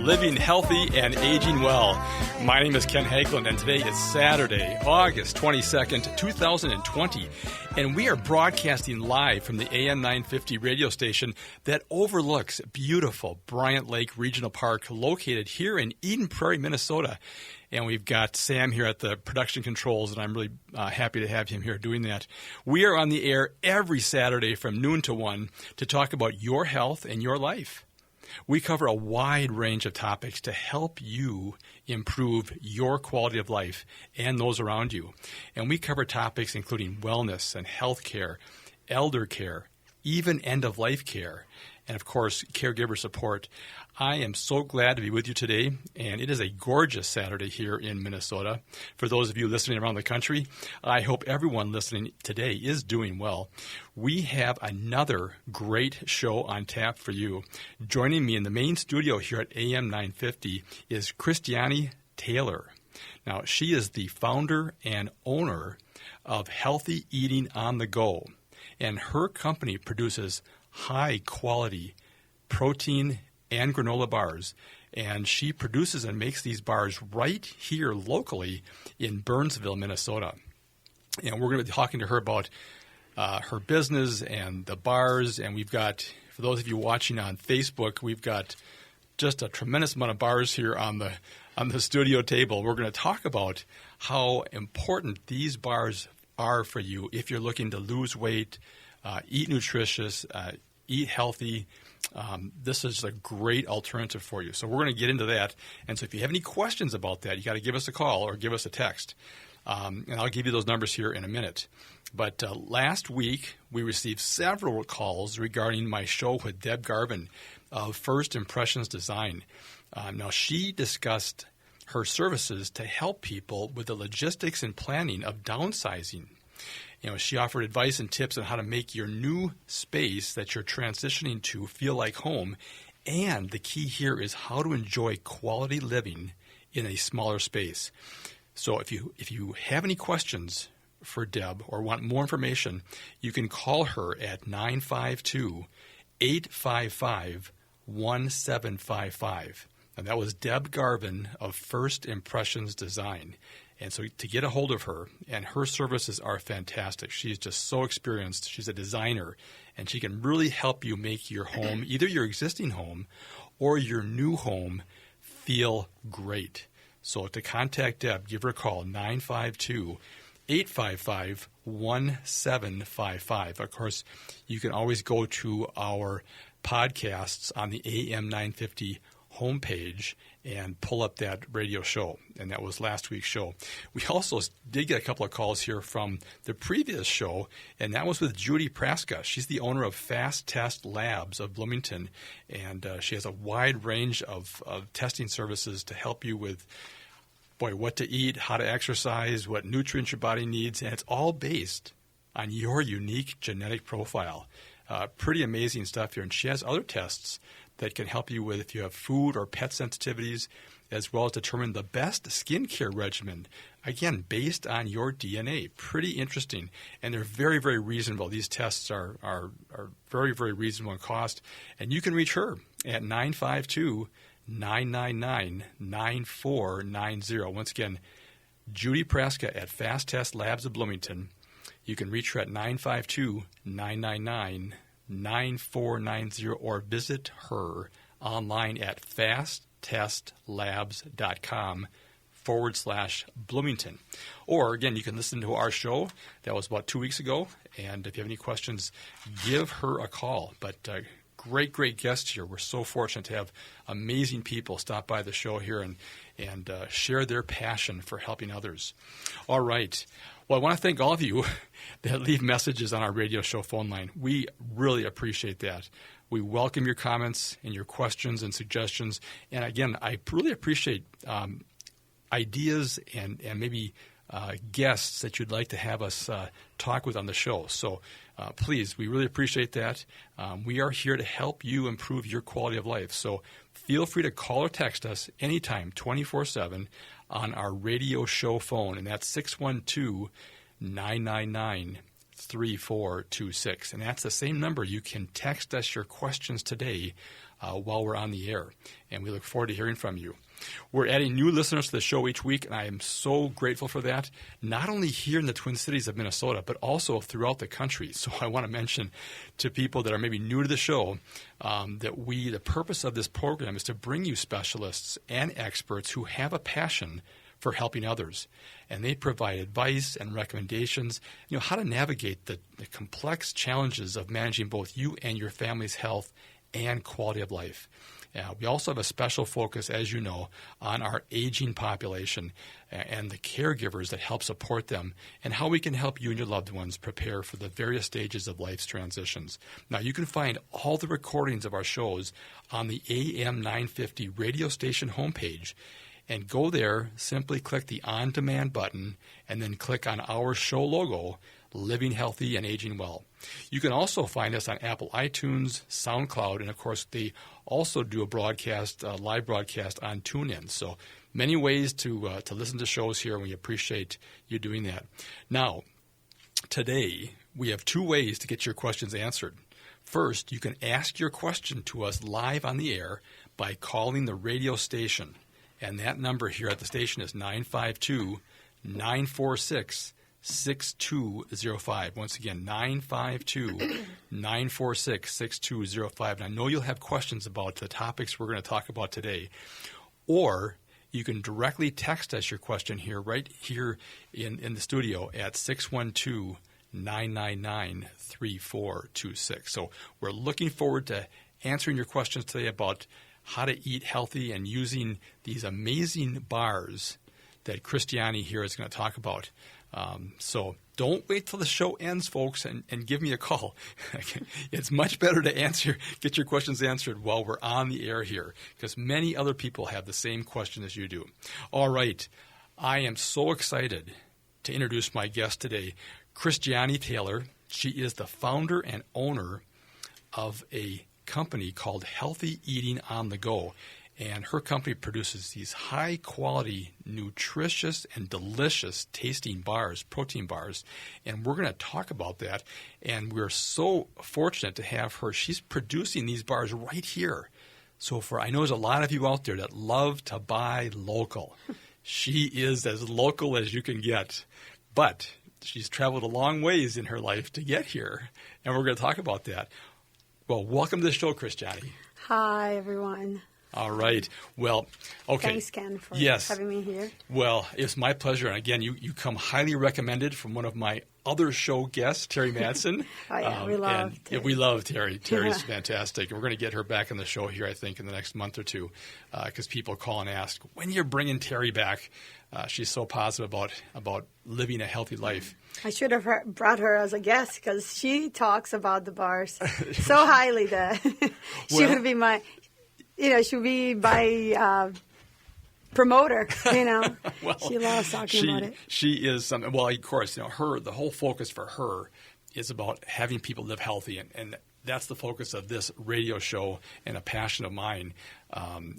living healthy and aging well. My name is Ken Haglind, and today is Saturday, August 22nd, 2020, and we are broadcasting live from the AM 950 radio station that overlooks beautiful Bryant Lake Regional Park located here in Eden Prairie, Minnesota. And we've got Sam here at the production controls, and I'm really happy to have him here doing that. We are on the air every Saturday from noon to 1 to talk about your health and your life. We cover a wide range of topics to help you improve your quality of life and those around you. And we cover topics including wellness and health care, elder care, even end-of-life care, and, of course, caregiver support. I am so glad to be with you today, and it is a gorgeous Saturday here in Minnesota. For those of you listening around the country, I hope everyone listening today is doing well. We have another great show on tap for you. Joining me in the main studio here at AM 950 is Christiane Taylor. Now, she is the founder and owner of Healthy Eating on the Go, and her company produces high-quality protein and granola bars, and she produces and makes these bars right here locally in Burnsville, Minnesota. And we're going to be talking to her about her business and the bars, and we've got, for those of you watching on Facebook, we've got just a tremendous amount of bars here on the studio table. We're going to talk about how important these bars are for you if you're looking to lose weight, eat nutritious, eat healthy. This is a great alternative for you. So we're going to get into that. And so if you have any questions about that, you got to give us a call or give us a text. And I'll give you those numbers here in a minute. But last week, we received several calls regarding my show with Deb Garvin of First Impressions Design. Now, she discussed her services to help people with the logistics and planning of downsizing. You know, she offered advice and tips on how to make your new space that you're transitioning to feel like home. And the key here is how to enjoy quality living in a smaller space. So if you have any questions for Deb or want more information, you can call her at 952-855-1755. And that was Deb Garvin of First Impressions Design. And so to get a hold of her, and her services are fantastic. She's just so experienced. She's a designer, and she can really help you make your home, either your existing home or your new home, feel great. So to contact Deb, give her a call, 952-855-1755. Of course, you can always go to our podcasts on the AM 950 homepage and pull up that radio show, and that was last week's show. We also did get a couple of calls here from the previous show, and that was with Judy Praska. She's the owner of Fast Test Labs of Bloomington, and she has a wide range of testing services to help you with, what to eat, how to exercise, what nutrients your body needs, and it's all based on your unique genetic profile. Pretty amazing stuff here, and she has other tests that can help you with if you have food or pet sensitivities, as well as determine the best skincare regimen, again, based on your DNA. Pretty interesting, and they're very, very reasonable. These tests are very, very reasonable in cost, and you can reach her at 952-999-9490. Once again, Judy Praska at Fast Test Labs of Bloomington. You can reach her at 952-999-9490 or visit her online at fasttestlabs.com/Bloomington. Or, again, you can listen to our show. That was about 2 weeks ago. And if you have any questions, give her a call. But great guests here. We're so fortunate to have amazing people stop by the show here and share their passion for helping others. All right. Well, I want to thank all of you that leave messages on our radio show phone line. We really appreciate that. We welcome your comments and your questions and suggestions. And again, I really appreciate ideas and maybe guests that you'd like to have us talk with on the show. So please, we really appreciate that. We are here to help you improve your quality of life. So feel free to call or text us anytime, 24/7, on our radio show phone, and that's 612-999-3426. And that's the same number. You can text us your questions today while we're on the air. And we look forward to hearing from you. We're adding new listeners to the show each week, and I am so grateful for that, not only here in the Twin Cities of Minnesota, but also throughout the country. So I want to mention to people that are maybe new to the show that the purpose of this program is to bring you specialists and experts who have a passion for helping others. And they provide advice and recommendations, how to navigate the complex challenges of managing both you and your family's health and quality of life. We also have a special focus, as you know, on our aging population and the caregivers that help support them and how we can help you and your loved ones prepare for the various stages of life's transitions. Now, you can find all the recordings of our shows on the AM 950 radio station homepage. And go there, simply click the on-demand button, and then click on our show logo, Living Healthy and Aging Well. You can also find us on Apple iTunes, SoundCloud, and of course they also do a live broadcast on TuneIn. So many ways to listen to shows here, and we appreciate you doing that. Now, today we have two ways to get your questions answered. First, you can ask your question to us live on the air by calling the radio station. And that number here at the station is 952-946-6205. Once again, 952-946-6205. And I know you'll have questions about the topics we're going to talk about today. Or you can directly text us your question here, right here in the studio at 612-999-3426. So we're looking forward to answering your questions today about how to eat healthy and using these amazing bars that Christiane here is going to talk about. So don't wait till the show ends, folks, and give me a call. It's much better to get your questions answered while we're on the air here, because many other people have the same question as you do. All right. I am so excited to introduce my guest today, Christiane Taylor. She is the founder and owner of a company called Healthy Eating on the Go, and her company produces these high-quality, nutritious, and delicious tasting bars, protein bars, and we're going to talk about that, and we're so fortunate to have her. She's producing these bars right here. So I know there's a lot of you out there that love to buy local. She is as local as you can get, but she's traveled a long ways in her life to get here, and we're going to talk about that. Well, welcome to the show, Christiane. Hi, everyone. All right. Well, okay. Thanks, Ken, for having me here. Well, it's my pleasure. And again, you come highly recommended from one of my other show guests, Terry Madsen. Oh, yeah, we love Terry. We love Terry. Terry's fantastic. And we're going to get her back on the show here, I think, in the next month or two, because people call and ask, when you're bringing Terry back? She's so positive about living a healthy life. I should have brought her as a guest because she talks about the bars so highly that she would be my promoter. Well, she loves talking about it. She is something. Well, of course, the whole focus for her is about having people live healthy, and that's the focus of this radio show, and a passion of mine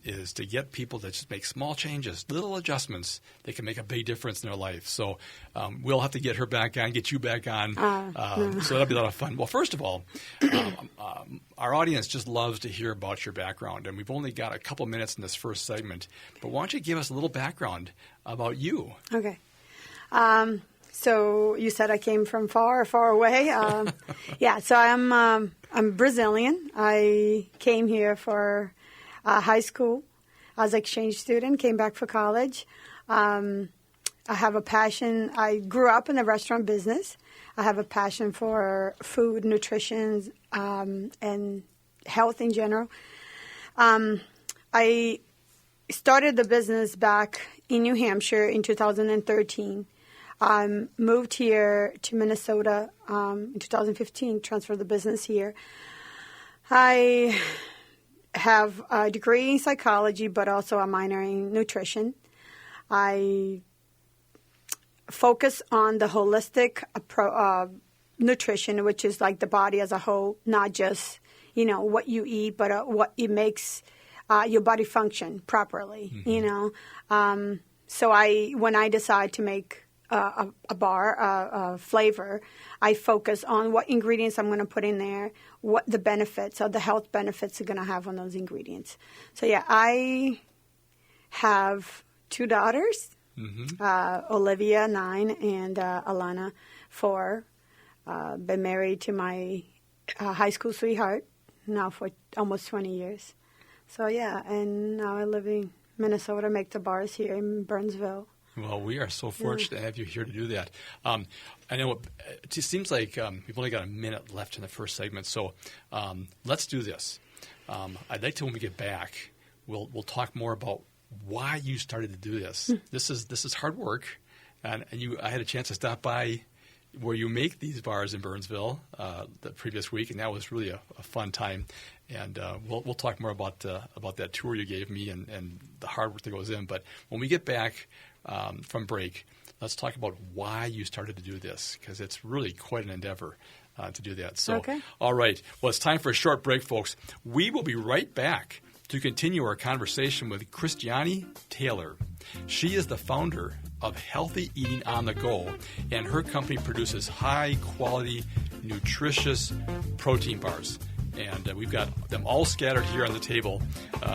is to get people to just make small changes, little adjustments that can make a big difference in their life. So we'll have to get her back on, get you back on. So that'll be a lot of fun. Well, first of all, our audience just loves to hear about your background, and we've only got a couple minutes in this first segment. But why don't you give us a little background about you? Okay. So you said I came from far, far away. So I'm Brazilian. I came here for high school as an exchange student, came back for college. I have a passion. I grew up in the restaurant business. I have a passion for food, nutrition, and health in general. I started the business back in New Hampshire in 2013. Moved here to Minnesota in 2015, transferred the business here. I have a degree in psychology, but also a minor in nutrition. I focus on the holistic nutrition, which is like the body as a whole, not just, what you eat, but what it makes your body function properly, So when I decide to make a bar, a flavor, I focus on what ingredients I'm going to put in there, what the benefits or the health benefits are going to have on those ingredients. So, yeah, I have 2 daughters, Olivia, 9, and Alana, 4. Been married to my high school sweetheart now for almost 20 years. So, yeah, and now I live in Minnesota, make the bars here in Burnsville. Well, we are so fortunate to have you here to do that. I know it just seems like we've only got a minute left in the first segment, so let's do this. I'd like to, when we get back, we'll talk more about why you started to do this. This is hard work, and I had a chance to stop by where you make these bars in Burnsville the previous week, and that was really a fun time. And we'll talk more about that tour you gave me and the hard work that goes in. But when we get back from break, let's talk about why you started to do this, because it's really quite an endeavor to do that. So, okay. All right. Well, it's time for a short break, folks. We will be right back to continue our conversation with Christiane Taylor. She is the founder of Healthy Eating on the Go, and her company produces high-quality, nutritious protein bars. And we've got them all scattered here on the table,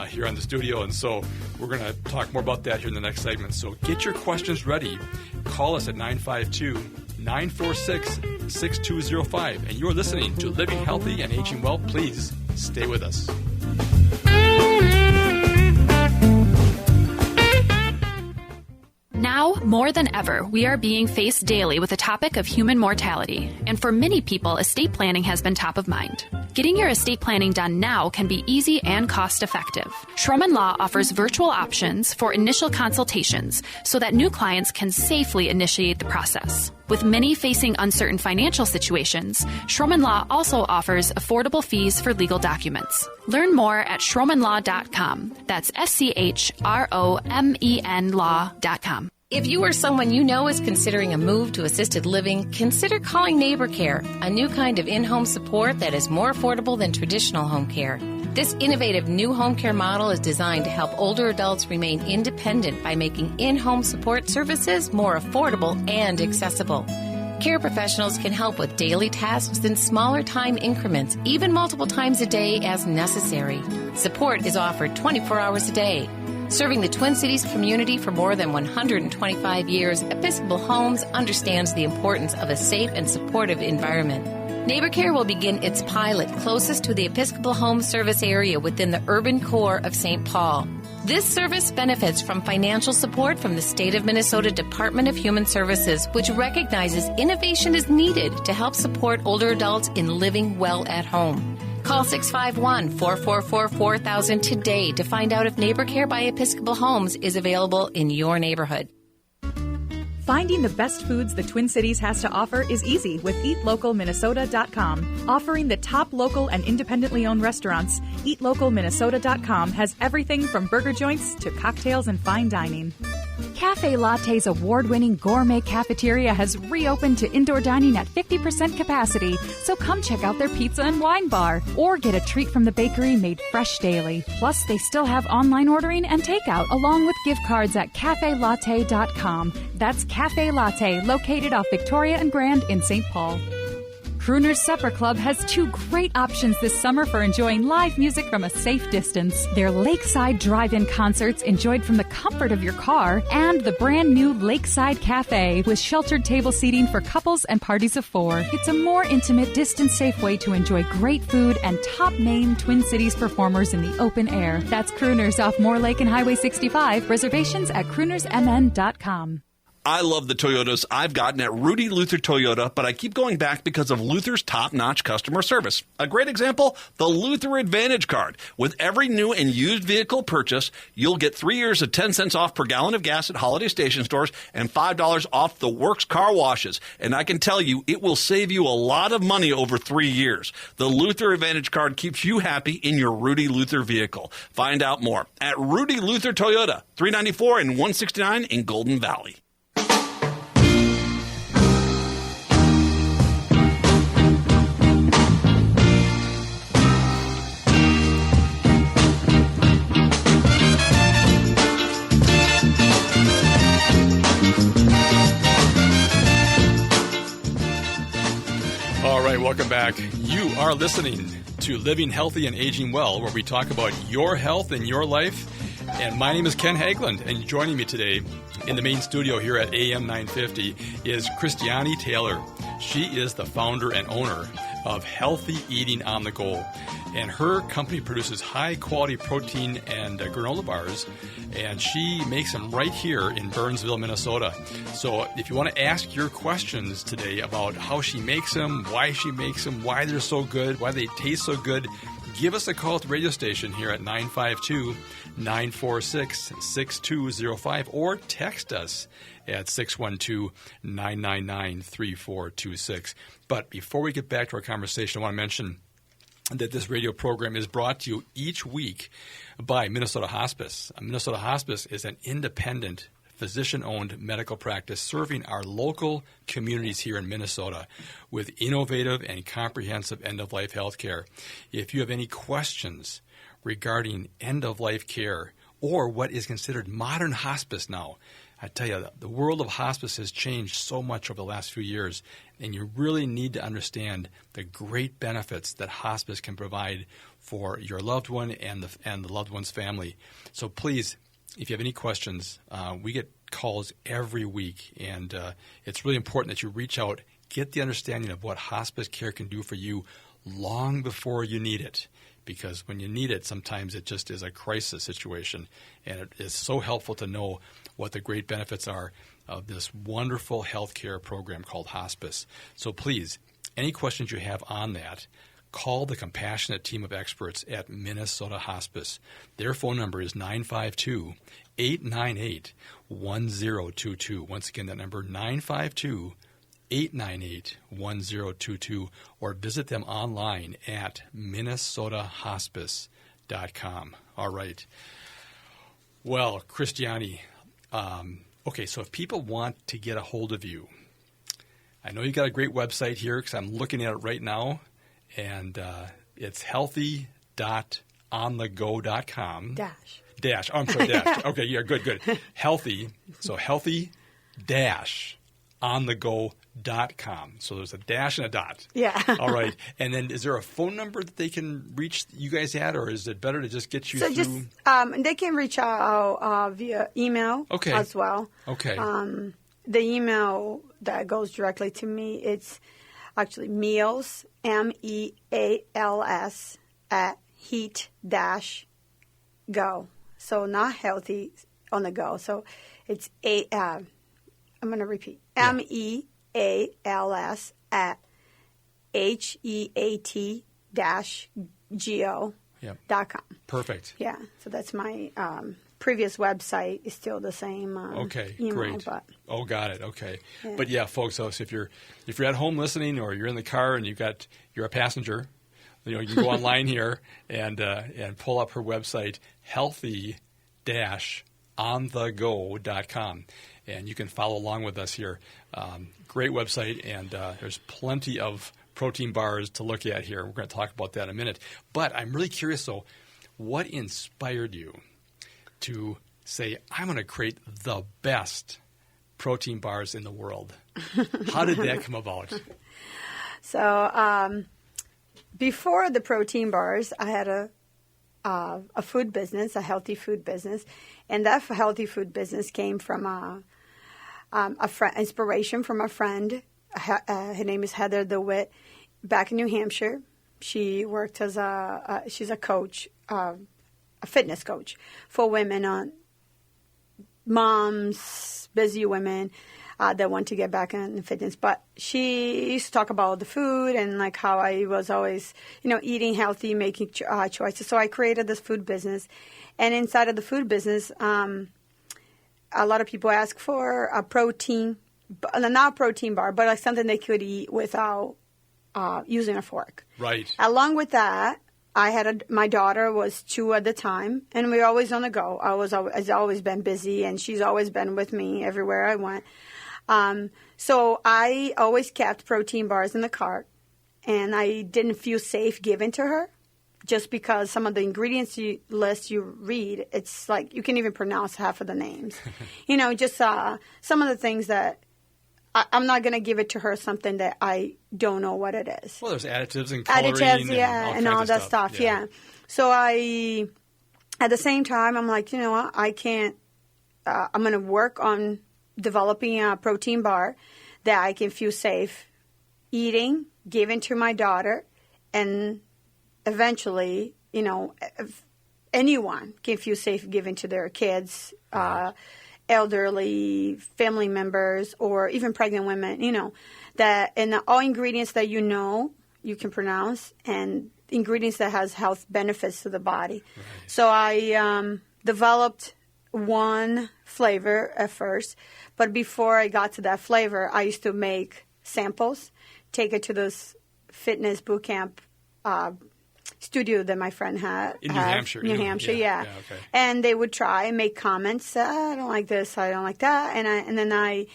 here on the studio. And so we're going to talk more about that here in the next segment. So get your questions ready. Call us at 952-946-6205. And you're listening to Living Healthy and Aging Well. Please stay with us. Now, more than ever, we are being faced daily with the topic of human mortality, and for many people, estate planning has been top of mind. Getting your estate planning done now can be easy and cost-effective. Schroman Law offers virtual options for initial consultations so that new clients can safely initiate the process. With many facing uncertain financial situations, Schroman Law also offers affordable fees for legal documents. Learn more at schromanlaw.com. That's SCHROMEN law.com. If you or someone you know is considering a move to assisted living, consider calling Neighbor Care, a new kind of in-home support that is more affordable than traditional home care. This innovative new home care model is designed to help older adults remain independent by making in-home support services more affordable and accessible. Care professionals can help with daily tasks in smaller time increments, even multiple times a day as necessary. Support is offered 24 hours a day. Serving the Twin Cities community for more than 125 years, Episcopal Homes understands the importance of a safe and supportive environment. Neighbor Care will begin its pilot closest to the Episcopal Home service area within the urban core of St. Paul. This service benefits from financial support from the State of Minnesota Department of Human Services, which recognizes innovation is needed to help support older adults in living well at home. Call 651-444-4000 today to find out if Neighbor Care by Episcopal Homes is available in your neighborhood. Finding the best foods the Twin Cities has to offer is easy with EatLocalMinnesota.com. Offering the top local and independently owned restaurants, EatLocalMinnesota.com has everything from burger joints to cocktails and fine dining. Cafe Latte's award-winning gourmet cafeteria has reopened to indoor dining at 50% capacity, so come check out their pizza and wine bar, or get a treat from the bakery made fresh daily. Plus, they still have online ordering and takeout, along with gift cards at CafeLatte.com. That's Cafe Latte, located off Victoria and Grand in St. Paul. Crooner's Supper Club has 2 great options this summer for enjoying live music from a safe distance. Their Lakeside Drive-In concerts enjoyed from the comfort of your car, and the brand new Lakeside Cafe with sheltered table seating for couples and parties of 4. It's a more intimate, distance-safe way to enjoy great food and top-name Twin Cities performers in the open air. That's Crooners off Moore Lake and Highway 65. Reservations at croonersmn.com. I love the Toyotas I've gotten at Rudy Luther Toyota, but I keep going back because of Luther's top-notch customer service. A great example, the Luther Advantage Card. With every new and used vehicle purchase, you'll get 3 years of 10 cents off per gallon of gas at holiday station stores and $5 off the Works car washes. And I can tell you, it will save you a lot of money over 3 years. The Luther Advantage Card keeps you happy in your Rudy Luther vehicle. Find out more at Rudy Luther Toyota, 394 and 169 in Golden Valley. Welcome back. You are listening to Living Healthy and Aging Well, where we talk about your health and your life. And my name is Ken Haglind, and joining me today in the main studio here at AM 950 is Christiane Taylor. She is the founder and owner of Healthy Eating on the Go. And her company produces high-quality protein and granola bars, and she makes them right here in Burnsville, Minnesota. So if you want to ask your questions today about how she makes them, why she makes them, why they're so good, why they taste so good, give us a call at the radio station here at 952-946-6205 or text us at 612-999-3426. But before we get back to our conversation, I want to mention that this radio program is brought to you each week by Minnesota Hospice. Minnesota Hospice is an independent, physician-owned medical practice serving our local communities here in Minnesota with innovative and comprehensive end-of-life health care. If you have any questions regarding end-of-life care or what is considered modern hospice now, I tell you, the world of hospice has changed so much over the last few years, and you really need to understand the great benefits that hospice can provide for your loved one and the loved one's family. So please, if you have any questions, we get calls every week, and it's really important that you reach out, get the understanding of what hospice care can do for you long before you need it. Because when you need it, sometimes it just is a crisis situation, and it is so helpful to know what the great benefits are of this wonderful health care program called hospice. So please, any questions you have on that, call the compassionate team of experts at Minnesota Hospice. Their phone number is 952-898-1022. Once again, that number, 952-898-1022, or visit them online at minnesotahospice.com. All right. Well, Christiane, okay, so if people want to get a hold of you, I know you got a great website here because I'm looking at it right now, and it's healthy.onthego.com. Dash. Oh, I'm sorry, dash. Okay, yeah, good. Healthy, so healthy-onthego.com. So there's a dash and a dot. Yeah. All right. And then is there a phone number that they can reach you guys at, or is it better to just get you through? Just, they can reach out via email as well. Okay. The email that goes directly to me, it's actually meals, MEALS, at heat-go. So not healthy on the go. So it's I'm going to repeat. Yeah. MEALS at HEAT-GO.com. Perfect. Yeah. So that's my previous website is still the same. Okay, email, great. But, got it. Okay. Yeah. But yeah, folks, so if you're at home listening or you're in the car and you're a passenger, you can go online here and pull up her website, healthy-onthego.com, and you can follow along with us here. Great website, and there's plenty of protein bars to look at here. We're going to talk about that in a minute. But I'm really curious, though, what inspired you to say, I'm going to create the best protein bars in the world? How did that come about? So before the protein bars, I had a food business, a healthy food business, and that healthy food business came from inspiration from a friend. Her name is Heather DeWitt, back in New Hampshire. She worked as she's a coach, a fitness coach for women, moms, busy women that want to get back in fitness. But she used to talk about the food and like how I was always, eating healthy, making choices. So I created this food business, and inside of the food business, a lot of people ask for a protein, not a protein bar, but like something they could eat without using a fork. Right. Along with that, I had my daughter was 2 at the time, and we were always on the go. I've always been busy, and she's always been with me everywhere I went. So I always kept protein bars in the cart, and I didn't feel safe giving to her just because some of the ingredients list you read, it's like you can't even pronounce half of the names. Just some of the things that I'm not going to give it to her something that I don't know what it is. Well, there's additives and coloring and all that stuff. Yeah. So at the same time, I'm like, you know what? I can't. I'm going to work on developing a protein bar that I can feel safe eating, giving to my daughter, and eventually, you know, if anyone can feel safe giving to their kids, elderly family members, or even pregnant women, you know, that and all ingredients that you know you can pronounce and ingredients that has health benefits to the body. Right. So I developed one flavor at first, but before I got to that flavor, I used to make samples, take it to this fitness boot camp studio that my friend had in New Hampshire. New Hampshire, yeah. Okay. And they would try and make comments. I don't like this. I don't like that. And then I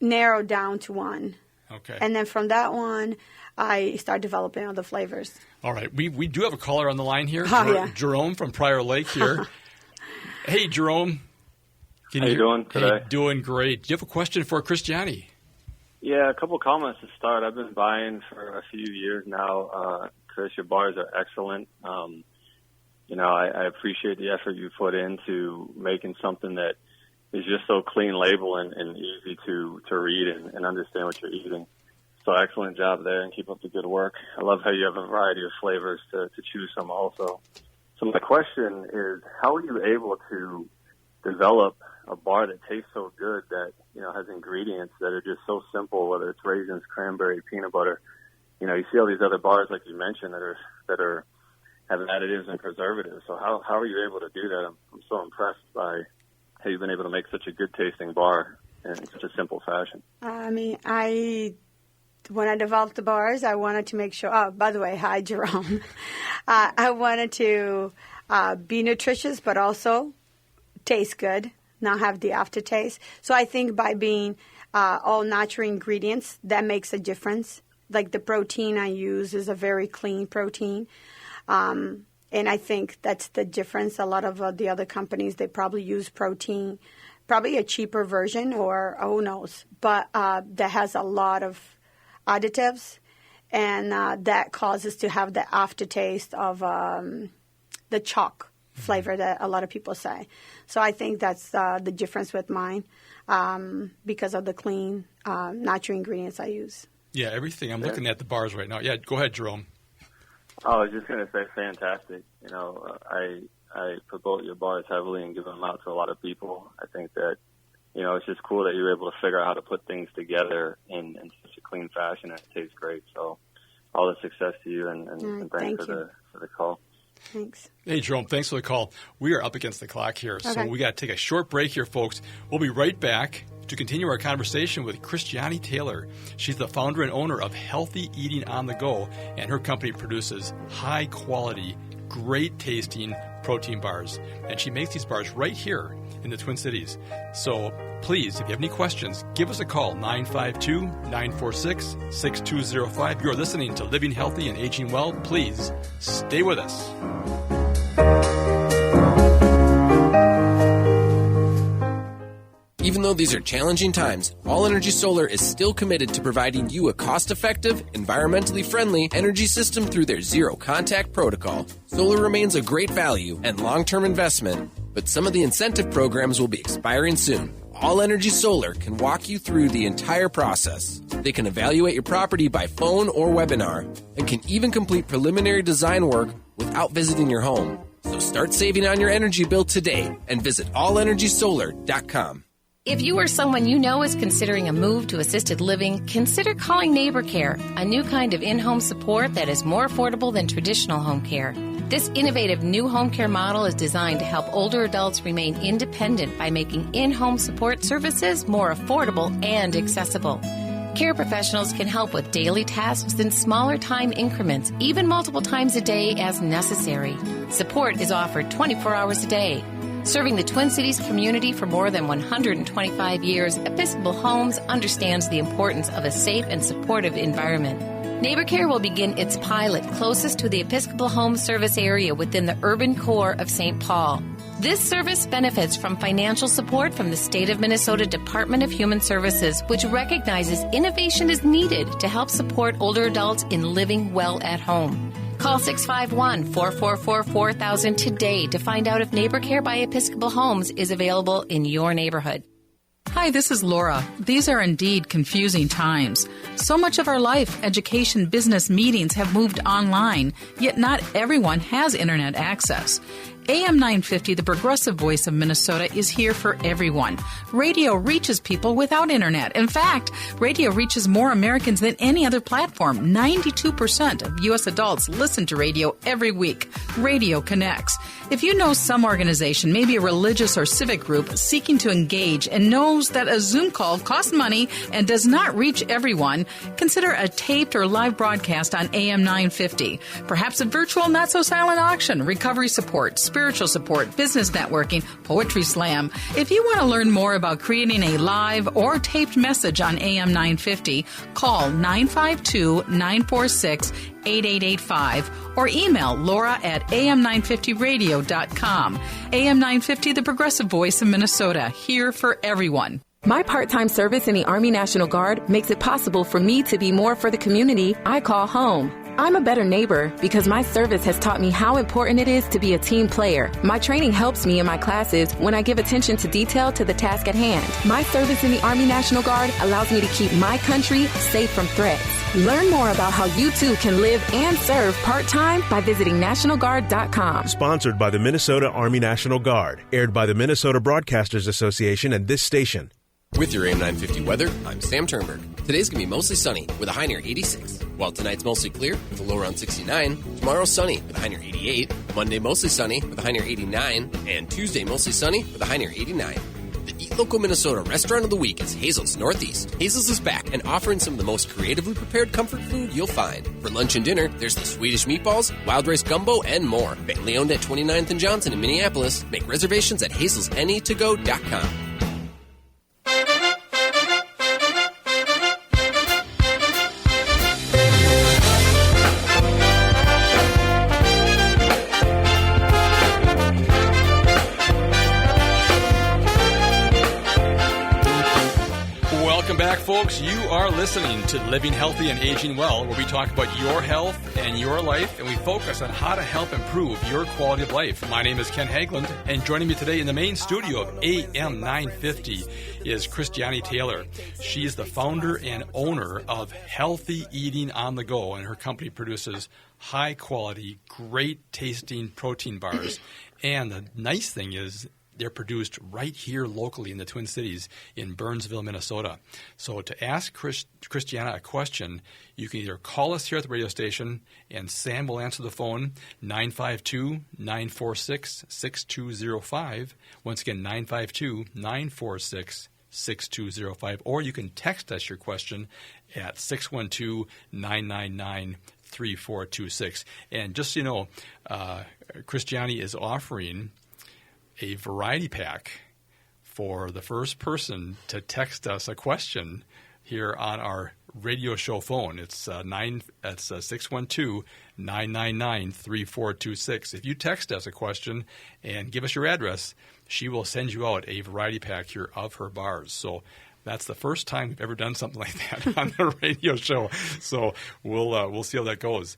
narrowed down to one. Okay. And then from that one, I started developing other flavors. All right. We do have a caller on the line here. Jerome from Prior Lake here. Hey, Jerome. How you doing today? Hey, doing great. Do you have a question for Christiane? Yeah, a couple comments to start. I've been buying for a few years now. Chris, your bars are excellent. You know, I appreciate the effort you put into making something that is just so clean label and easy to read and understand what you're eating. So excellent job there, and keep up the good work. I love how you have a variety of flavors to choose from also. So my question is, how are you able to develop a bar that tastes so good that, you know, has ingredients that are just so simple, whether it's raisins, cranberry, peanut butter? You know, you see all these other bars, like you mentioned, that are have additives and preservatives. So how are you able to do that? I'm so impressed by how you've been able to make such a good tasting bar in such a simple fashion. I mean, when I developed the bars, I wanted to make sure. Oh, by the way, hi, Jerome. I wanted to be nutritious, but also taste good, not have the aftertaste. So I think by being all natural ingredients, that makes a difference. Like the protein I use is a very clean protein. And I think that's the difference. A lot of the other companies, they probably use protein, probably a cheaper version or who knows, but that has a lot of additives, and that causes to have the aftertaste of the chalk flavor that a lot of people say. So I think that's the difference with mine because of the clean, natural ingredients I use. Yeah, everything. I'm looking at the bars right now. Yeah, go ahead, Jerome. I was just going to say fantastic. You know, I promote your bars heavily and give them out to a lot of people. I think that, you know, it's just cool that you're able to figure out how to put things together in such a clean fashion, and it tastes great. So all the success to you, and thanks for the call. Thanks. Hey, Jerome, thanks for the call. We are up against the clock here, okay. So we got to take a short break here, folks. We'll be right back to continue our conversation with Christiane Taylor. She's the founder and owner of Healthy Eating on the Go, and her company produces high-quality, great-tasting protein bars. And she makes these bars right here in the Twin Cities. So please, if you have any questions, give us a call, 952-946-6205. You're listening to Living Healthy and Aging Well. Please stay with us. Even though these are challenging times, All Energy Solar is still committed to providing you a cost-effective, environmentally friendly energy system through their zero-contact protocol. Solar remains a great value and long-term investment, but some of the incentive programs will be expiring soon. All Energy Solar can walk you through the entire process. They can evaluate your property by phone or webinar, and can even complete preliminary design work without visiting your home. So start saving on your energy bill today and visit allenergysolar.com. If you or someone you know is considering a move to assisted living, consider calling Neighbor Care, a new kind of in-home support that is more affordable than traditional home care. This innovative new home care model is designed to help older adults remain independent by making in-home support services more affordable and accessible. Care professionals can help with daily tasks in smaller time increments, even multiple times a day as necessary. Support is offered 24 hours a day. Serving the Twin Cities community for more than 125 years, Episcopal Homes understands the importance of a safe and supportive environment. Neighbor Care will begin its pilot closest to the Episcopal Home service area within the urban core of St. Paul. This service benefits from financial support from the State of Minnesota Department of Human Services, which recognizes innovation is needed to help support older adults in living well at home. Call 651-444-4000 today to find out if Neighbor Care by Episcopal Homes is available in your neighborhood. Hi, this is Laura. These are indeed confusing times. So much of our life, education, business, meetings have moved online, yet not everyone has internet access. AM 950, the progressive voice of Minnesota, is here for everyone. Radio reaches people without internet. In fact, radio reaches more Americans than any other platform. 92% of U.S. adults listen to radio every week. Radio connects. If you know some organization, maybe a religious or civic group, seeking to engage and knows that a Zoom call costs money and does not reach everyone, consider a taped or live broadcast on AM 950. Perhaps a virtual not-so-silent auction, recovery support, spiritual support, business networking, poetry slam. If you want to learn more about creating a live or taped message on AM 950, call 952-946-8885 or email Laura at am950radio.com. AM 950, the progressive voice of Minnesota, here for everyone. My part-time service in the Army National Guard makes it possible for me to be more for the community I call home. I'm a better neighbor because my service has taught me how important it is to be a team player. My training helps me in my classes when I give attention to detail to the task at hand. My service in the Army National Guard allows me to keep my country safe from threats. Learn more about how you too can live and serve part-time by visiting NationalGuard.com. Sponsored by the Minnesota Army National Guard. Aired by the Minnesota Broadcasters Association and this station. With your AM 950 weather, I'm Sam Turnberg. Today's going to be mostly sunny with a high near 86. While tonight's mostly clear with a low around 69. Tomorrow's sunny with a high near 88. Monday mostly sunny with a high near 89. And Tuesday mostly sunny with a high near 89. The Eat Local Minnesota Restaurant of the Week is Hazel's Northeast. Hazel's is back and offering some of the most creatively prepared comfort food you'll find. For lunch and dinner, there's the Swedish meatballs, wild rice gumbo, and more. Family owned at 29th and Johnson in Minneapolis. Make reservations at hazelsne2go.com. Back, folks, you are listening to Living Healthy and Aging Well, where we talk about your health and your life, and we focus on how to help improve your quality of life. My name is Ken Haglind, and joining me today in the main studio of AM 950 is Christiane Taylor. She is the founder and owner of Healthy Eating on the Go, and her company produces high-quality, great-tasting protein bars. And the nice thing is, they're produced right here locally in the Twin Cities in Burnsville, Minnesota. So to ask Christiane a question, you can either call us here at the radio station, and Sam will answer the phone, 952-946-6205. Once again, 952-946-6205. Or you can text us your question at 612-999-3426. And just so you know, Christiane is offering a variety pack for the first person to text us a question here on our radio show phone. It's 612-999-3426. If you text us a question and give us your address, she will send you out a variety pack here of her bars. So that's the first time we've ever done something like that on the radio show. So we'll see how that goes.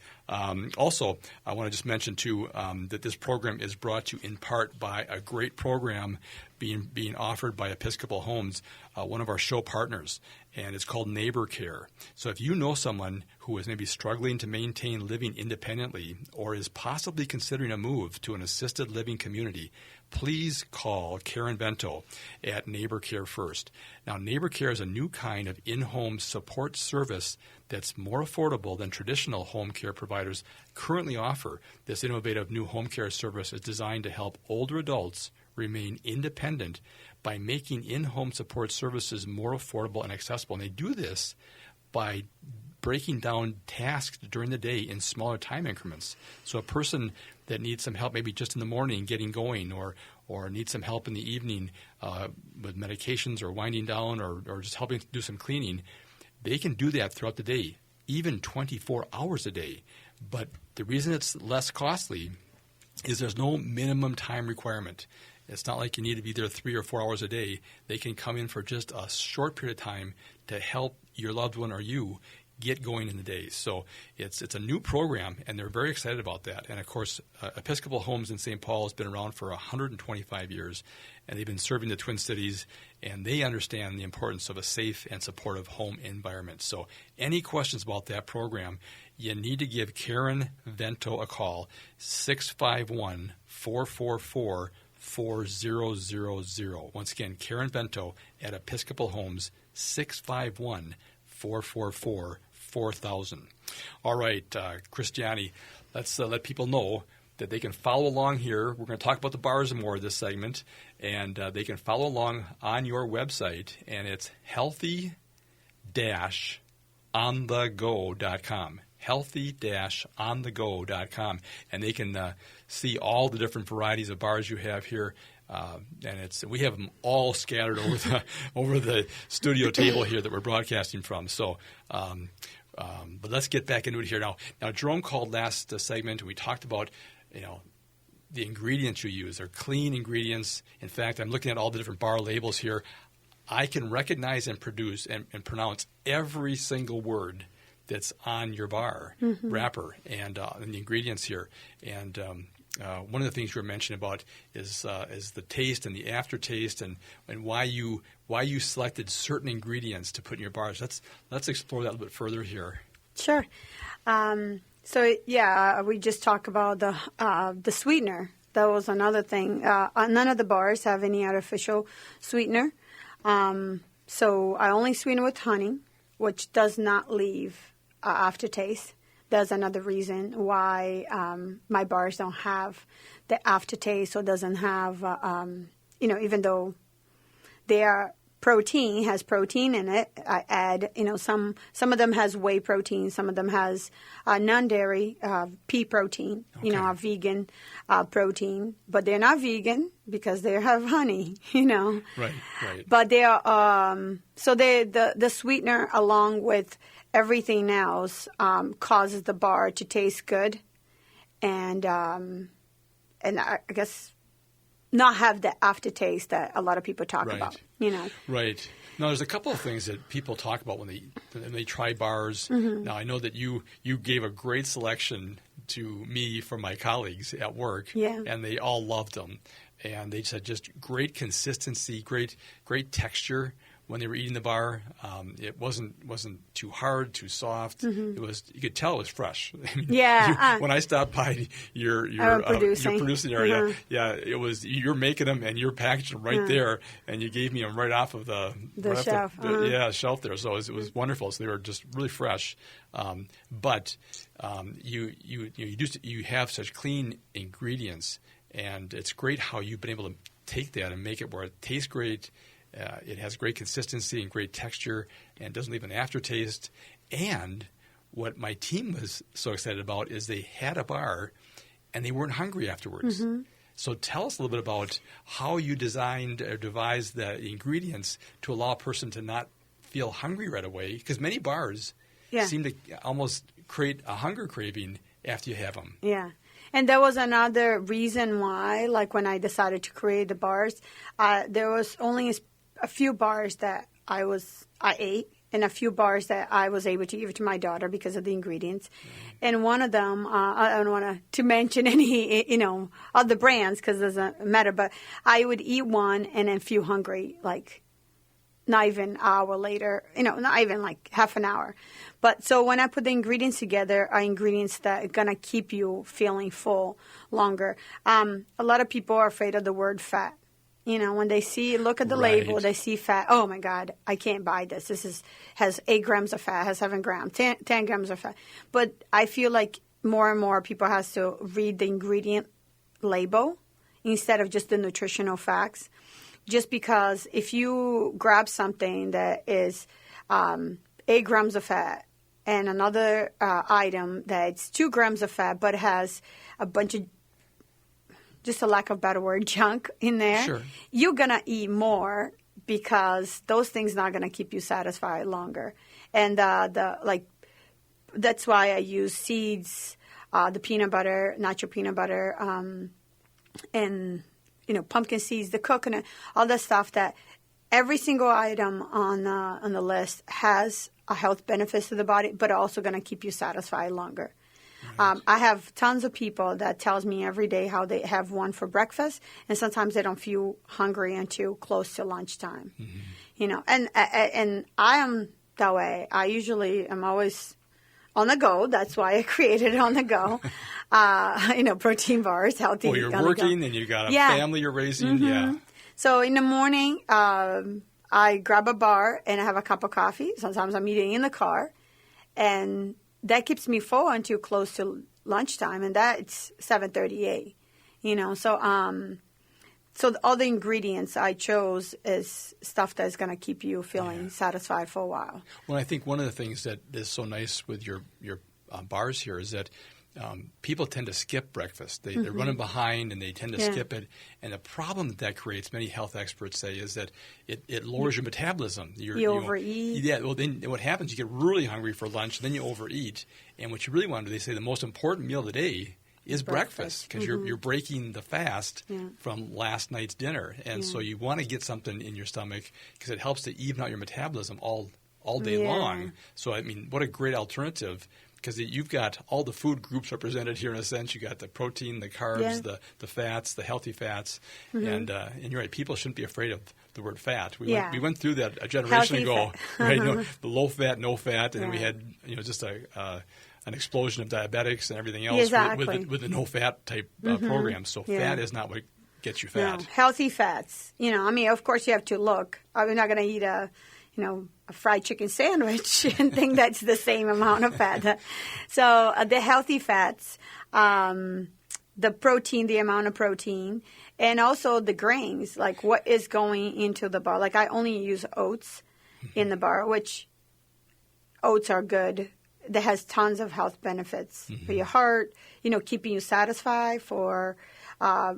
Also, I want to just mention, too, that this program is brought to you in part by a great program being offered by Episcopal Homes, one of our show partners, and it's called Neighbor Care. So if you know someone who is maybe struggling to maintain living independently or is possibly considering a move to an assisted living community, please call Karen Bento at Neighbor Care First. Now, Neighbor Care is a new kind of in-home support service that's more affordable than traditional home care providers currently offer. This innovative new home care service is designed to help older adults remain independent by making in-home support services more affordable and accessible. And they do this by breaking down tasks during the day in smaller time increments. So a person that needs some help maybe just in the morning getting going or needs some help in the evening with medications or winding down or just helping do some cleaning, they can do that throughout the day, even 24 hours a day. But the reason it's less costly is there's no minimum time requirement. It's not like you need to be there 3 or 4 hours a day. They can come in for just a short period of time to help your loved one or you get going in the day. So it's a new program, and they're very excited about that. And, of course, Episcopal Homes in St. Paul has been around for 125 years, and they've been serving the Twin Cities, and they understand the importance of a safe and supportive home environment. So any questions about that program, you need to give Karen Vento a call, 651-444-4000. Once again, Karen Vento at Episcopal Homes, 651-444-4000. All right, Christiani, let's let people know that they can follow along here. We're going to talk about the bars more in this segment, and they can follow along on your website, and it's healthy-onthego.com. healthy-onthego.com, and they can see all the different varieties of bars you have here. And we have them all scattered over the studio table here that we're broadcasting from. So, but let's get back into it here now. Now, Jerome called last segment, and we talked about the ingredients you use. They're clean ingredients. In fact, I'm looking at all the different bar labels here. I can recognize and produce and pronounce every single word that's on your bar wrapper and the ingredients here. And one of the things you were mentioning about is the taste and the aftertaste and why you selected certain ingredients to put in your bars. Let's explore that a little bit further here. Sure. We just talked about the sweetener. That was another thing. None of the bars have any artificial sweetener. So I only sweeten with honey, which does not leave aftertaste. That's another reason why my bars don't have the aftertaste or doesn't have, even though they are has protein in it. I add, some of them has whey protein, some of them has non-dairy pea protein, a vegan protein, but they're not vegan because they have honey, Right. But they are, the sweetener along with everything else causes the bar to taste good, and I guess not have the aftertaste that a lot of people talk about. Right. Now, there's a couple of things that people talk about when they try bars. Mm-hmm. Now, I know that you gave a great selection to me from my colleagues at work, and they all loved them, and they said just great consistency, great texture. When they were eating the bar, it wasn't too hard, too soft. Mm-hmm. It was, you could tell it was fresh. When I stopped by your producing area, it was, you're making them and you're packaging them right there, and you gave me them right off of the shelf. Shelf there. So it was wonderful. So they were just really fresh. But you have such clean ingredients, and it's great how you've been able to take that and make it where it tastes great. It has great consistency and great texture and doesn't leave an aftertaste. And what my team was so excited about is they had a bar and they weren't hungry afterwards. Mm-hmm. So tell us a little bit about how you designed or devised the ingredients to allow a person to not feel hungry right away, because many bars seem to almost create a hunger craving after you have them. Yeah. And that was another reason why, like when I decided to create the bars, there was only a few bars that I ate, and a few bars that I was able to give to my daughter because of the ingredients. Mm-hmm. And one of them, I don't want to mention any, of the brands because it doesn't matter, but I would eat one and then feel hungry, like not even an hour later, not even like half an hour. But so when I put the ingredients together, are ingredients that are going to keep you feeling full longer. A lot of people are afraid of the word fat. When they look at the label, they see fat. Oh, my God, I can't buy this. This has 8 grams of fat, has 7 grams, 10 grams of fat. But I feel like more and more people have to read the ingredient label instead of just the nutritional facts. Just because if you grab something that is 8 grams of fat and another item that's 2 grams of fat but has a bunch of, just a lack of better word, junk in there, sure, you're going to eat more because those things not going to keep you satisfied longer. And that's why I use seeds, the peanut butter, natural peanut butter, and pumpkin seeds, the coconut, all the stuff that every single item on the list has a health benefits to the body, but also going to keep you satisfied longer. Right. I have tons of people that tells me every day how they have one for breakfast, and sometimes they don't feel hungry until close to lunchtime. Mm-hmm. And I am that way. I usually am always on the go. That's why I created it on the go. Protein bars, healthy. Well, you're working and you got a family you're raising. Mm-hmm. Yeah. So in the morning, I grab a bar and I have a cup of coffee. Sometimes I'm eating in the car, and that keeps me full until close to lunchtime, and that's 7:38. So all the ingredients I chose is stuff that's going to keep you feeling satisfied for a while. Well, I think one of the things that is so nice with your bars here is that people tend to skip breakfast. They're running behind and they tend to skip it. And the problem that creates, many health experts say, is that it lowers your metabolism. You overeat. Yeah. Well, then what happens, you get really hungry for lunch, and then you overeat. And what you really want to do, they say the most important meal of the day is breakfast, because you're breaking the fast from last night's dinner. And so you want to get something in your stomach because it helps to even out your metabolism all day long. So, I mean, what a great alternative. Because you've got all the food groups represented here in a sense. You got the protein, the carbs, the fats, the healthy fats, and you're right. People shouldn't be afraid of the word fat. We went through that a generation ago, right? The low fat, no fat, and then we had just an explosion of diabetics and everything else with the no fat type program. So fat is not what gets you fat. No. Healthy fats. Of course you have to look. I'm not going to eat a fried chicken sandwich and think that's the same amount of fat. So the healthy fats, the protein, the amount of protein, and also the grains, like what is going into the bar. Like I only use oats in the bar, which oats are good. That has tons of health benefits for your heart, keeping you satisfied, for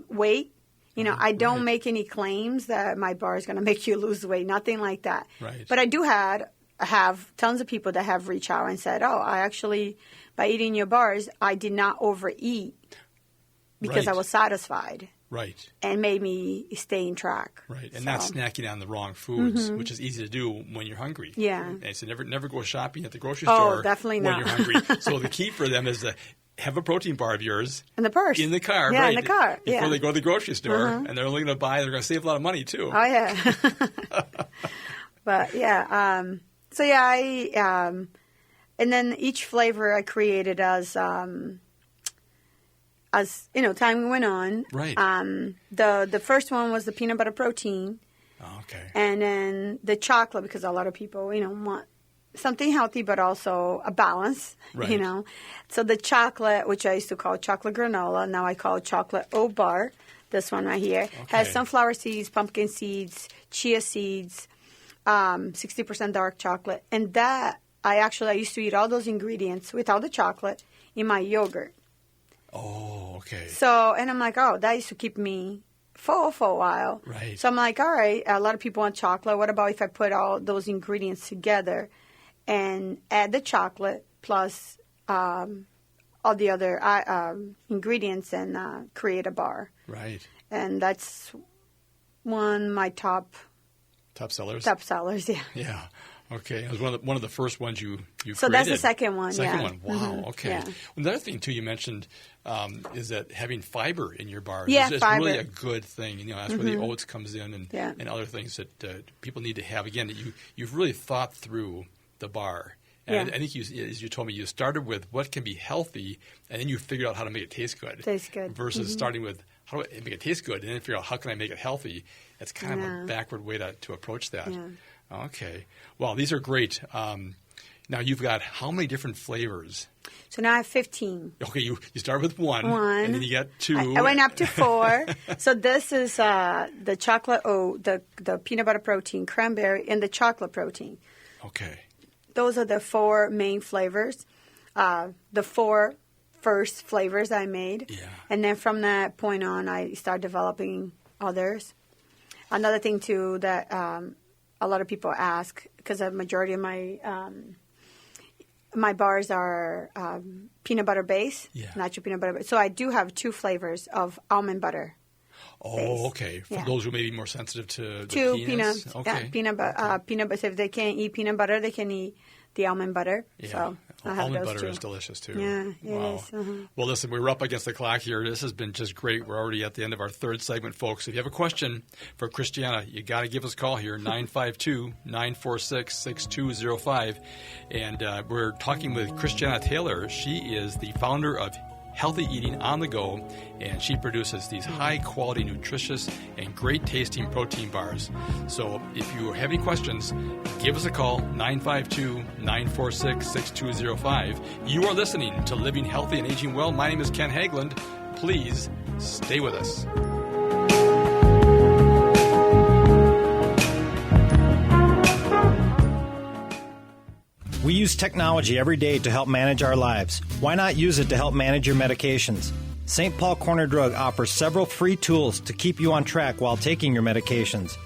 weight. I don't make any claims that my bar is going to make you lose weight, nothing like that. Right. But I do have tons of people that have reached out and said, I actually, by eating your bars, I did not overeat because I was satisfied. Right. And made me stay in track. Right. And not snacking on the wrong foods, which is easy to do when you're hungry. Yeah. And so never go shopping at the grocery store definitely when not. you're hungry. So the key for them is to have a protein bar of yours in the purse, in the car, in the car, before they go to the grocery store, and they're only going to buy. They're going to save a lot of money too. Oh yeah, but yeah, and then each flavor I created as time went on. Right. The first one was the peanut butter protein. Oh, okay. And then the chocolate, because a lot of people want something healthy, but also a balance, right. So the chocolate, which I used to call chocolate granola, now I call chocolate oat bar. This one right here has sunflower seeds, pumpkin seeds, chia seeds, 60% dark chocolate. And that, I used to eat all those ingredients without the chocolate in my yogurt. Oh, okay. So, and I'm like, that used to keep me full for a while. Right. So I'm like, all right, a lot of people want chocolate. What about if I put all those ingredients together and add the chocolate plus all the other ingredients and create a bar? Right. And that's one of my top sellers. Top sellers, yeah. Yeah. Okay. It was one of the first ones you created. So that's the second one, Second one. Wow. Mm-hmm. Okay. Yeah. Well, another thing, too, you mentioned is that having fiber in your bars is fiber. really a good thing. That's where the oats comes in and other things that people need to have. Again, you've really thought through the bar. And I think as you told me, you started with what can be healthy, and then you figured out how to make it taste good. Versus starting with how do I make it taste good, and then figure out how can I make it healthy. That's kind of a backward way to approach that. Yeah. Okay. Well, these are great. Now you've got how many different flavors? So now I have 15. Okay, you start with one, and then you get 2. I went up to 4. So this is the chocolate oat, the peanut butter protein, cranberry, and the chocolate protein. Okay. Those are the 4 main flavors. The 4 first flavors I made. Yeah. And then from that point on, I started developing others. Another thing, too, that a lot of people ask, because a majority of my bars are peanut butter based, natural peanut butter. So I do have 2 flavors of almond butter. Oh, okay. For those who may be more sensitive to peanuts. Okay. Peanut butter. So if they can't eat peanut butter, they can eat the almond butter. Yeah. So I have almond those butter too. is delicious too. Yeah, it is. Well, listen, we're up against the clock here. This has been just great. We're already at the end of our third segment, folks. If you have a question for Christiana, you got to give us a call here, 952-946-6205. And we're talking with Christiana Taylor. She is the founder of Healthy Eating on the Go, and she produces these high-quality, nutritious, and great-tasting protein bars. So if you have any questions, give us a call, 952-946-6205. You are listening to Living Healthy and Aging Well. My name is Ken Haglind. Please stay with us. We use technology every day to help manage our lives. Why not use it to help manage your medications? St. Paul Corner Drug offers several free tools to keep you on track while taking your medications.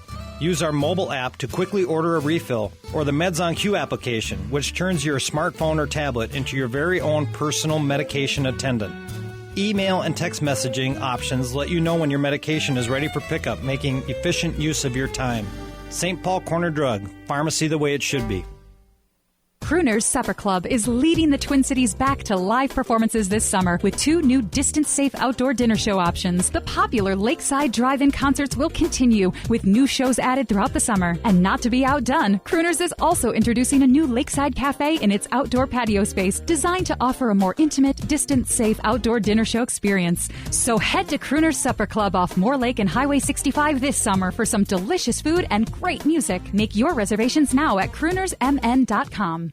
Use our mobile app to quickly order a refill, or the Meds on Q application, which turns your smartphone or tablet into your very own personal medication attendant. Email and text messaging options let you know when your medication is ready for pickup, making efficient use of your time. St. Paul Corner Drug, pharmacy the way it should be. Crooner's Supper Club is leading the Twin Cities back to live performances this summer with 2 new distance-safe outdoor dinner show options. The popular Lakeside Drive-In concerts will continue with new shows added throughout the summer. And not to be outdone, Crooners is also introducing a new Lakeside Cafe in its outdoor patio space designed to offer a more intimate, distance-safe outdoor dinner show experience. So head to Crooner's Supper Club off Moore Lake and Highway 65 this summer for some delicious food and great music. Make your reservations now at croonersmn.com.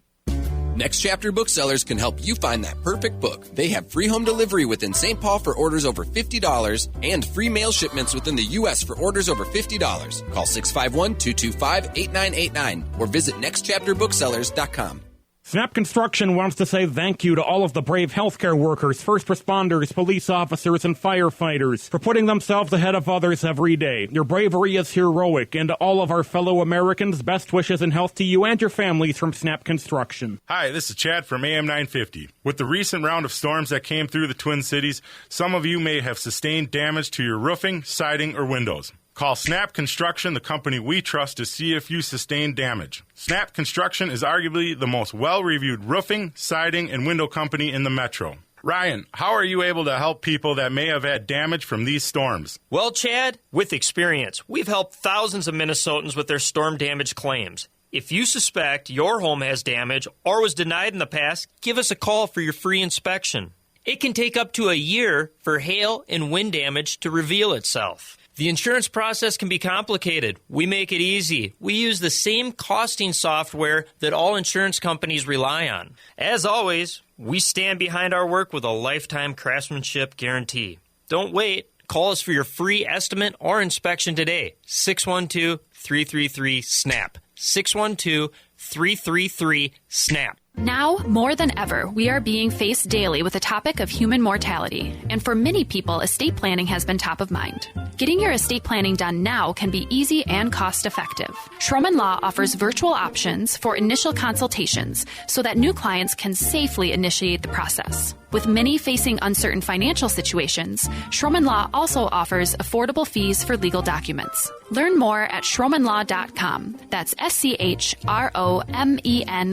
Next Chapter Booksellers can help you find that perfect book. They have free home delivery within St. Paul for orders over $50 and free mail shipments within the U.S. for orders over $50. Call 651-225-8989 or visit nextchapterbooksellers.com. Snap Construction wants to say thank you to all of the brave healthcare workers, first responders, police officers, and firefighters for putting themselves ahead of others every day. Your bravery is heroic, and to all of our fellow Americans, best wishes and health to you and your families from Snap Construction. Hi, this is Chad from AM 950. With the recent round of storms that came through the Twin Cities, some of you may have sustained damage to your roofing, siding, or windows. Call Snap Construction, the company we trust, to see if you sustained damage. Snap Construction is arguably the most well-reviewed roofing, siding, and window company in the metro. Ryan, how are you able to help people that may have had damage from these storms? Well, Chad, with experience, we've helped thousands of Minnesotans with their storm damage claims. If you suspect your home has damage or was denied in the past, give us a call for your free inspection. It can take up to a year for hail and wind damage to reveal itself. The insurance process can be complicated. We make it easy. We use the same costing software that all insurance companies rely on. As always, we stand behind our work with a lifetime craftsmanship guarantee. Don't wait. Call us for your free estimate or inspection today. 612-333-SNAP. 612-333-SNAP. Now, more than ever, we are being faced daily with the topic of human mortality. And for many people, estate planning has been top of mind. Getting your estate planning done now can be easy and cost-effective. Schroman Law offers virtual options for initial consultations so that new clients can safely initiate the process. With many facing uncertain financial situations, Schroman Law also offers affordable fees for legal documents. Learn more at schromanlaw.com. That's SCHROMEN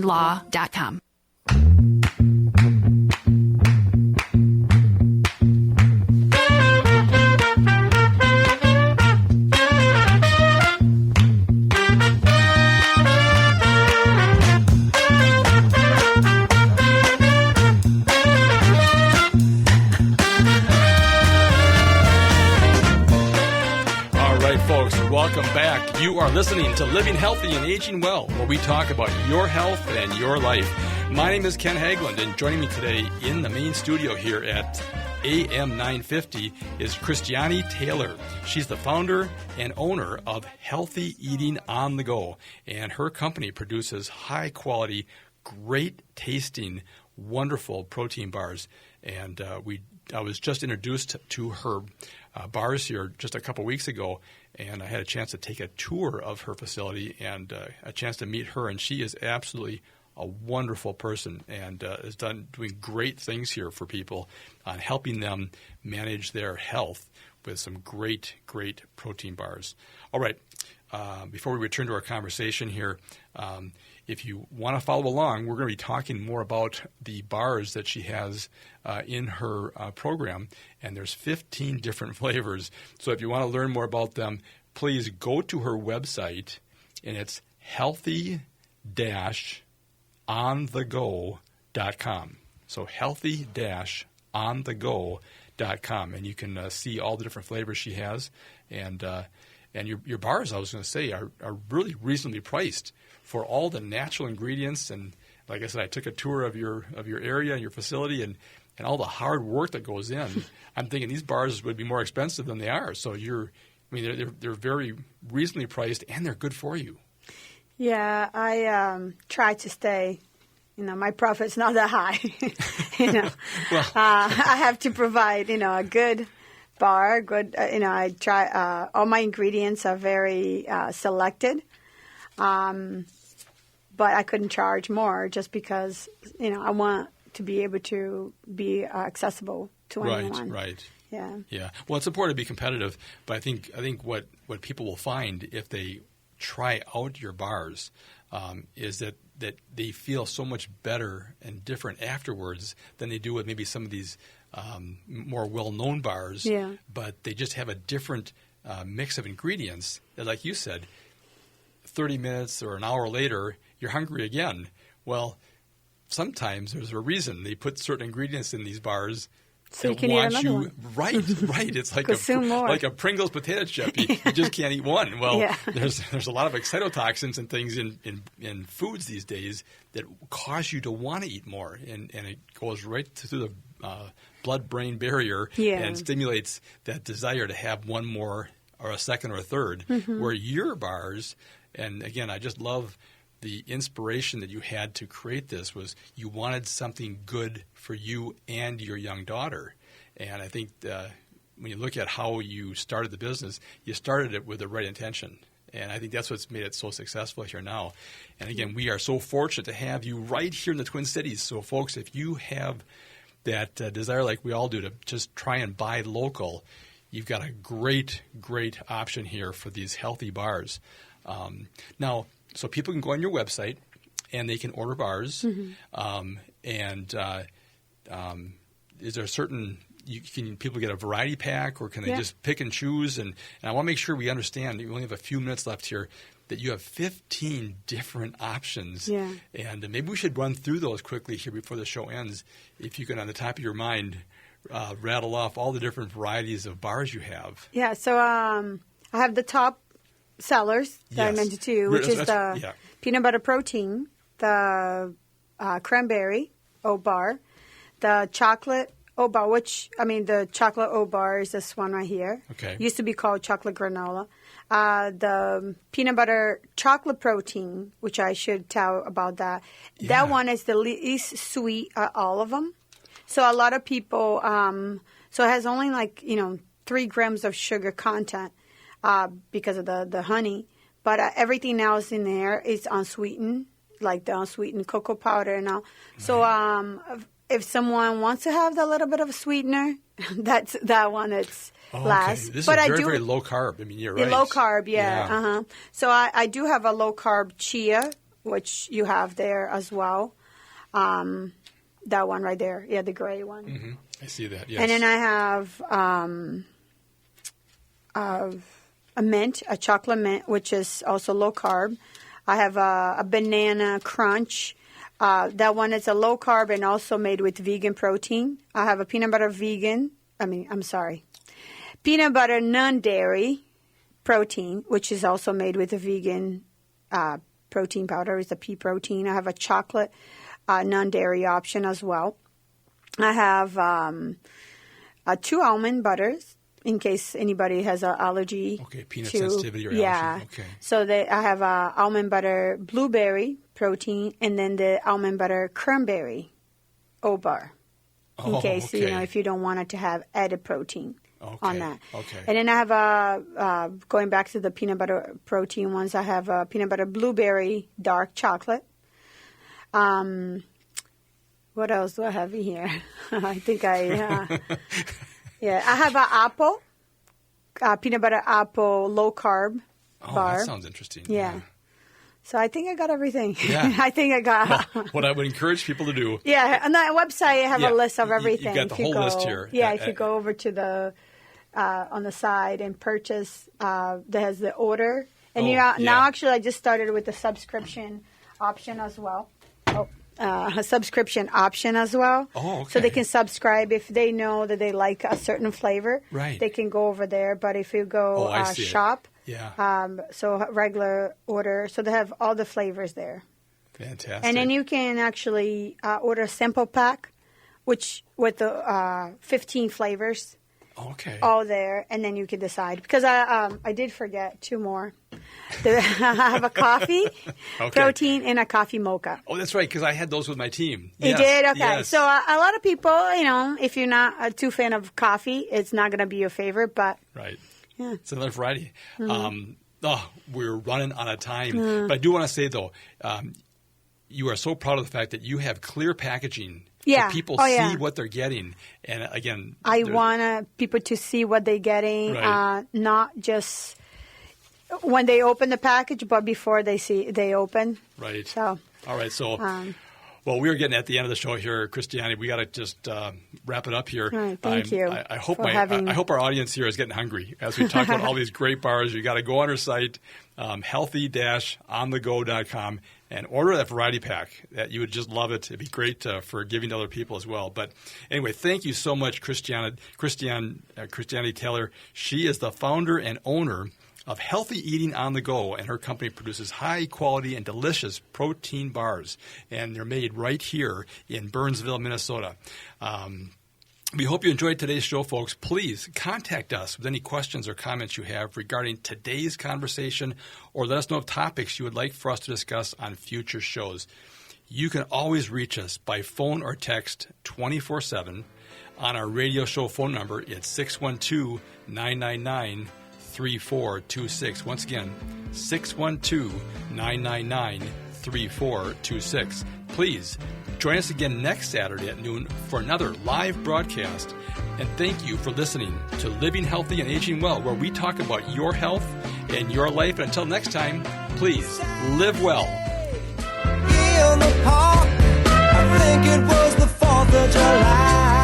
law.com. Welcome back. You are listening to Living Healthy and Aging Well, where we talk about your health and your life. My name is Ken Haglind, and joining me today in the main studio here at AM 950 is Christiana Taylor. She's the founder and owner of Healthy Eating on the Go, and her company produces high-quality, great-tasting, wonderful protein bars. And I was just introduced to her bars here just a couple weeks ago, and I had a chance to take a tour of her facility and a chance to meet her, and she is absolutely a wonderful person and is doing great things here for people on helping them manage their health with some great protein bars. All right. Before we return to our conversation here, if you want to follow along, we're going to be talking more about the bars that she has in her program, and there's 15 different flavors. So if you want to learn more about them, please go to her website, and it's healthy-onthego.com. So healthy-onthego.com, and you can see all the different flavors she has, and your bars, I was going to say, are really reasonably priced for all the natural ingredients. And like I said, I took a tour of your area and your facility and all the hard work that goes in. I'm thinking these bars would be more expensive than they are. So they're very reasonably priced and they're good for you. Yeah, I try to stay. My profit's not that high. Well, I have to provide a good bar, good. I try. All my ingredients are very selected, but I couldn't charge more just because I want to be able to be accessible to anyone. Right. Yeah. Well, it's important to be competitive, but I think what people will find if they try out your bars is that they feel so much better and different afterwards than they do with maybe some of these more well-known bars, but they just have a different mix of ingredients. And like you said, 30 minutes or an hour later, you're hungry again. Well, sometimes there's a reason they put certain ingredients in these bars. So you can eat another one. Right. It's like a Pringles potato chip. You just can't eat one. Well, there's a lot of excitotoxins and things in foods these days that cause you to want to eat more, and it goes right through the blood-brain barrier and stimulates that desire to have one more or a second or a third. Where your bars, and again, I just love the inspiration that you had to create this was you wanted something good for you and your young daughter. And I think when you look at how you started the business, you started it with the right intention. And I think that's what's made it so successful here now. And again, we are so fortunate to have you right here in the Twin Cities. So folks, if you have that desire like we all do to just try and buy local, you've got a great option here for these healthy bars. Now, so people can go on your website and they can order bars. Is there a certain can people get a variety pack, or can they just pick and choose? And I want to make sure we understand. We only have a few minutes left here. That you have 15 different options, and maybe we should run through those quickly here before the show ends. If you can, on the top of your mind, rattle off all the different varieties of bars you have. Yeah. So I have the top sellers that I mentioned to you, which is the peanut butter protein, the cranberry oat bar, the chocolate oat bar, the chocolate oat bar is this one right here. Okay. Used to be called chocolate granola. The peanut butter chocolate protein, which I should tell about that. Yeah. That one is the least sweet of all of them. So a lot of people, so it has only 3 grams of sugar content. Because of the honey, but everything else in there is unsweetened, like the unsweetened cocoa powder and all. So if someone wants to have that little bit of a sweetener, that's that one. It's last. This but is very low carb. I mean, you're right. Low carb, So I do have a low carb chia, which you have there as well. That one right there, the gray one. I see that. Yes. And then I have a mint, a chocolate mint, which is also low carb. I have a banana crunch. That one is a low carb and also made with vegan protein. I have a peanut butter non-dairy protein, which is also made with a vegan protein powder. It's a pea protein. I have a chocolate non-dairy option as well. I have 2 almond butters, in case anybody has an allergy. Okay, peanut sensitivity or allergy. Okay. So I have almond butter blueberry protein, and then the almond butter cranberry oat bar, in case if you don't want it to have added protein on that. Okay. And then I have going back to the peanut butter protein ones. I have peanut butter blueberry dark chocolate. What else do I have in here? I think I have an apple, peanut butter apple, low carb bar. That sounds interesting. Yeah. So I think I got everything. Yeah. I think I got. Well, what I would encourage people to do. Yeah, on that website I have a list of everything. You got the whole list here. Yeah, if you go over to the on the side and purchase, that has the order. And now actually I just started with the subscription option as well. A subscription option as well. Oh, okay. So they can subscribe if they know that they like a certain flavor. Right. They can go over there. But if you go shop, so regular order, so they have all the flavors there. Fantastic. And then you can actually order a sample pack, which with the 15 flavors. Okay. All there, and then you can decide. Because I did forget 2 more. I have a coffee, protein, and a coffee mocha. Oh, that's right, because I had those with my team. You did? Okay. Yes. So a lot of people, if you're not a too fan of coffee, it's not going to be your favorite, but... Right. Yeah. It's another variety. Mm-hmm. We're running out of time. But I do want to say, though, you are so proud of the fact that you have clear packaging. Yeah. So people see what they're getting. And again, I want people to see what they're getting, not just when they open the package, but before they open. Right. So. All right. So, well, we're getting at the end of the show here, Christiane. We got to just wrap it up here. Right, thank you. I hope I hope our audience here is getting hungry as we talk about all these great bars. You got to go on our site, healthy-onthego.com. And order that variety pack. That you would just love it. It'd be great for giving to other people as well. But anyway, thank you so much, Christiane Taylor. She is the founder and owner of Healthy Eating on the Go, and her company produces high quality and delicious protein bars, and they're made right here in Burnsville, Minnesota. We hope you enjoyed today's show, folks. Please contact us with any questions or comments you have regarding today's conversation, or let us know of topics you would like for us to discuss on future shows. You can always reach us by phone or text 24/7 on our radio show phone number. It's 612-999-3426. Once again, 612-999-3426. Please join us again next Saturday at noon for another live broadcast. And thank you for listening to Living Healthy and Aging Well, where we talk about your health and your life. And until next time, please live well. In the park, I think it was the 4th of July.